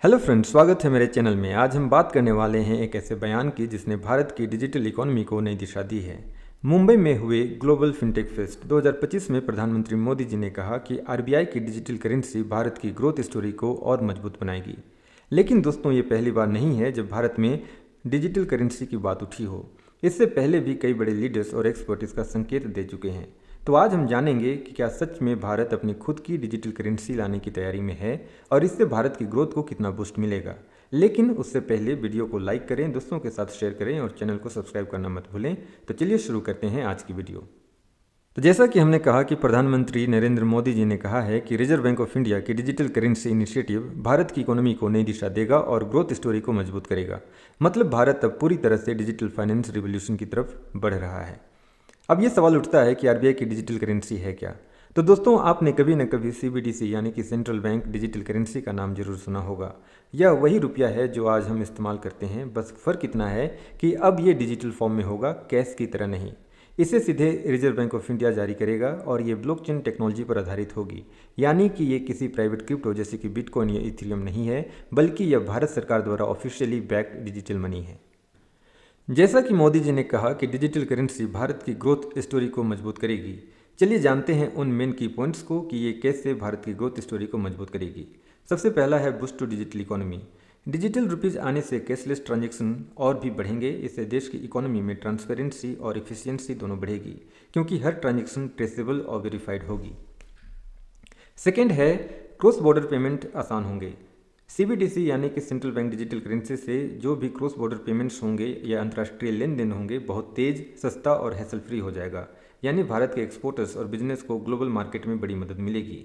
Hello friends, स्वागत है मेरे चैनल में। आज हम बात करने वाले हैं एक ऐसे बयान की जिसने भारत की डिजिटल इकोनॉमी को नई दिशा दी है। मुंबई में हुए ग्लोबल फिनटेक फेस्ट 2025 में प्रधानमंत्री मोदी जी ने कहा कि आरबीआई की डिजिटल करेंसी भारत की ग्रोथ स्टोरी को और मजबूत बनाएगी। लेकिन दोस्तों, ये पहली बार नहीं है जब भारत में डिजिटल करेंसी की बात उठी हो। इससे पहले भी कई बड़े लीडर्स और एक्सपर्ट इसका संकेत दे चुके हैं। तो आज हम जानेंगे कि क्या सच में भारत अपनी खुद की डिजिटल करेंसी लाने की तैयारी में है और इससे भारत की ग्रोथ को कितना बूस्ट मिलेगा। लेकिन उससे पहले वीडियो को लाइक करें, दोस्तों के साथ शेयर करें और चैनल को सब्सक्राइब करना मत भूलें। तो चलिए शुरू करते हैं आज की वीडियो। तो जैसा कि हमने कहा कि प्रधानमंत्री नरेंद्र मोदी जी ने कहा है कि रिजर्व बैंक ऑफ इंडिया की डिजिटल करेंसी इनिशिएटिव भारत की इकोनॉमी को नई दिशा देगा और ग्रोथ स्टोरी को मजबूत करेगा। मतलब भारत अब पूरी तरह से डिजिटल फाइनेंस रिवॉल्यूशन की तरफ बढ़ रहा है। अब ये सवाल उठता है कि आरबीआई की डिजिटल करेंसी है क्या। तो दोस्तों, आपने कभी न कभी सीबीडीसी यानी कि सेंट्रल बैंक डिजिटल करेंसी का नाम जरूर सुना होगा। यह वही रुपया है जो आज हम इस्तेमाल करते हैं, बस फ़र्क इतना है कि अब ये डिजिटल फॉर्म में होगा, कैश की तरह नहीं। इसे सीधे रिजर्व बैंक ऑफ इंडिया जारी करेगा और ये ब्लॉकचेन टेक्नोलॉजी पर आधारित होगी। यानी कि ये किसी प्राइवेट क्रिप्टो जैसे कि बिटकॉइन या इथेरियम नहीं है, बल्कि यह भारत सरकार द्वारा ऑफिशियली बैक्ड डिजिटल मनी है। जैसा कि मोदी जी ने कहा कि डिजिटल करेंसी भारत की ग्रोथ स्टोरी को मजबूत करेगी। चलिए जानते हैं उन मेन की पॉइंट्स को कि ये कैसे भारत की ग्रोथ स्टोरी को मजबूत करेगी। सबसे पहला है boost to digital economy. Digital rupees आने से कैशलेस ट्रांजैक्शन और भी बढ़ेंगे। इससे देश की इकोनॉमी में ट्रांसपेरेंसी और इफिशियंसी दोनों बढ़ेगी, क्योंकि हर ट्रांजैक्शन ट्रेसेबल और वेरीफाइड होगी। सेकेंड है क्रॉस बॉर्डर पेमेंट आसान होंगे। सीबीडीसी यानी कि सेंट्रल बैंक डिजिटल करेंसी से जो भी क्रॉस बॉर्डर पेमेंट्स होंगे या अंतर्राष्ट्रीय लेन देन होंगे, बहुत तेज़, सस्ता और हैसल फ्री हो जाएगा। यानी भारत के एक्सपोर्टर्स और बिजनेस को ग्लोबल मार्केट में बड़ी मदद मिलेगी।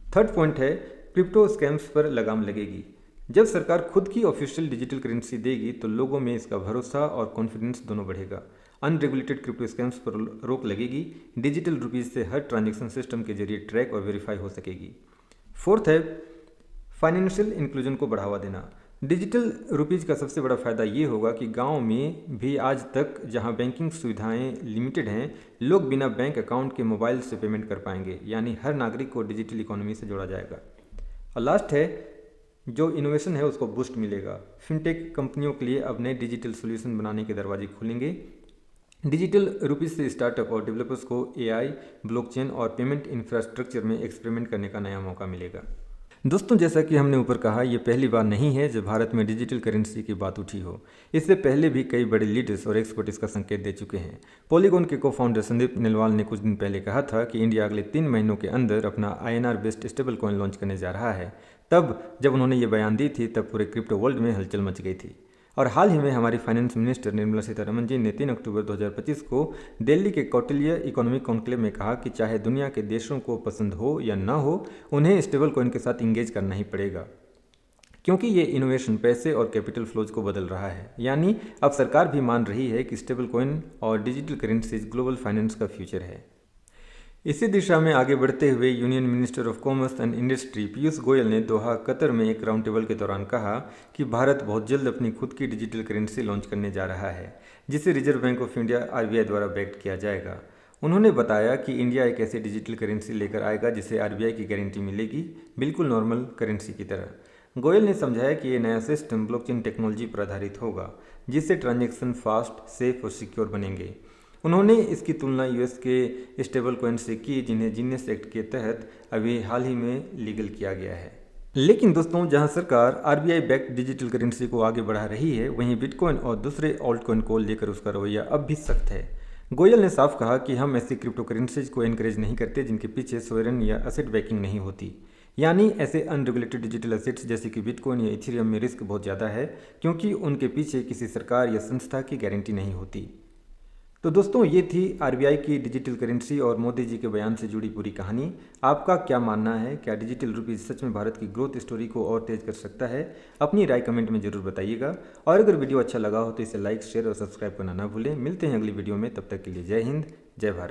थर्ड पॉइंट है क्रिप्टो स्कैम्स पर लगाम लगेगी। जब सरकार खुद की ऑफिशियल डिजिटल करेंसी देगी तो लोगों में इसका भरोसा और कॉन्फिडेंस दोनों बढ़ेगा। अनरेगुलेटेड क्रिप्टो स्कैम्स पर रोक लगेगी। डिजिटल रुपीज़ से हर ट्रांजैक्शन सिस्टम के जरिए ट्रैक और वेरीफाई हो सकेगी। फोर्थ है फाइनेंशियल इंक्लूजन को बढ़ावा देना। डिजिटल रुपीज़ का सबसे बड़ा फ़ायदा ये होगा कि गांव में भी आज तक जहां बैंकिंग सुविधाएं लिमिटेड हैं, लोग बिना बैंक अकाउंट के मोबाइल से पेमेंट कर पाएंगे। यानी हर नागरिक को डिजिटल इकोनॉमी से जोड़ा जाएगा। और लास्ट है जो इनोवेशन है उसको बूस्ट मिलेगा। फिनटेक कंपनियों के लिए अब नए डिजिटल सोल्यूशन बनाने के दरवाजे खुलेंगे। डिजिटल रुपीज़ से स्टार्टअप और डेवलपर्स को एआई, ब्लॉकचेन और पेमेंट इंफ्रास्ट्रक्चर में एक्सपेरिमेंट करने का नया मौका मिलेगा। दोस्तों, जैसा कि हमने ऊपर कहा, ये पहली बार नहीं है जब भारत में डिजिटल करेंसी की बात उठी हो। इससे पहले भी कई बड़े लीडर्स और एक्सपर्ट इसका संकेत दे चुके हैं। पॉलीगॉन के को फाउंडर संदीप नेलवाल ने कुछ दिन पहले कहा था कि इंडिया अगले 3 महीनों के अंदर अपना INR based stable coin launch करने जा रहा है। तब जब उन्होंने ये बयान दी थी तब पूरे क्रिप्टो वर्ल्ड में हलचल मच गई थी। और हाल ही में हमारी फाइनेंस मिनिस्टर निर्मला सीतारमण जी ने 3 अक्टूबर 2025 को दिल्ली के कौटिल्य इकोनॉमिक कॉन्क्लेव में कहा कि चाहे दुनिया के देशों को पसंद हो या ना हो, उन्हें स्टेबल कॉइन के साथ इंगेज करना ही पड़ेगा, क्योंकि ये इनोवेशन पैसे और कैपिटल फ्लोज को बदल रहा है। यानी अब सरकार भी मान रही है कि स्टेबल कॉइन और डिजिटल करेंसीज ग्लोबल फाइनेंस का फ्यूचर है। इसी दिशा में आगे बढ़ते हुए union minister of commerce and industry Piyush Goyal ने दोहा कतर में एक राउंड टेबल के दौरान कहा कि भारत बहुत जल्द अपनी खुद की डिजिटल करेंसी लॉन्च करने जा रहा है, जिसे reserve bank of India RBI द्वारा बैक्ड किया जाएगा। उन्होंने बताया कि इंडिया एक ऐसी डिजिटल करेंसी लेकर आएगा जिसे आरबीआई की गारंटी मिलेगी, बिल्कुल नॉर्मल करेंसी की तरह। गोयल ने समझाया कि ये नया सिस्टम ब्लॉकचेन टेक्नोलॉजी पर आधारित होगा, जिससे ट्रांजैक्शन फास्ट, सेफ और सिक्योर बनेंगे। उन्होंने इसकी तुलना यूएस के स्टेबल कॉइन से की, जिन्हें जीनियस एक्ट के तहत अभी हाल ही में लीगल किया गया है। लेकिन दोस्तों, जहां सरकार आरबीआई बैक्ड डिजिटल करेंसी को आगे बढ़ा रही है, वहीं बिटकॉइन और दूसरे ऑल्ट कॉइन को लेकर उसका रवैया अब भी सख्त है। गोयल ने साफ कहा कि हम ऐसी क्रिप्टो करेंसीज को एनकरेज नहीं करते जिनके पीछे सोवरेन या एसेट बैकिंग नहीं होती। यानी ऐसे अनरेगुलेटेड डिजिटल एसेट्स जैसे कि बिटकॉइन या इथेरियम में रिस्क बहुत ज़्यादा है, क्योंकि उनके पीछे किसी सरकार या संस्था की गारंटी नहीं होती। तो दोस्तों, ये थी आरबीआई की डिजिटल करेंसी और मोदी जी के बयान से जुड़ी पूरी कहानी। आपका क्या मानना है? क्या डिजिटल रुपीज़ सच में भारत की ग्रोथ स्टोरी को और तेज कर सकता है? अपनी राय कमेंट में जरूर बताइएगा। और अगर वीडियो अच्छा लगा हो तो इसे लाइक, शेयर और सब्सक्राइब करना ना भूलें। मिलते हैं अगली वीडियो में, तब तक के लिए जय हिंद, जय भारत।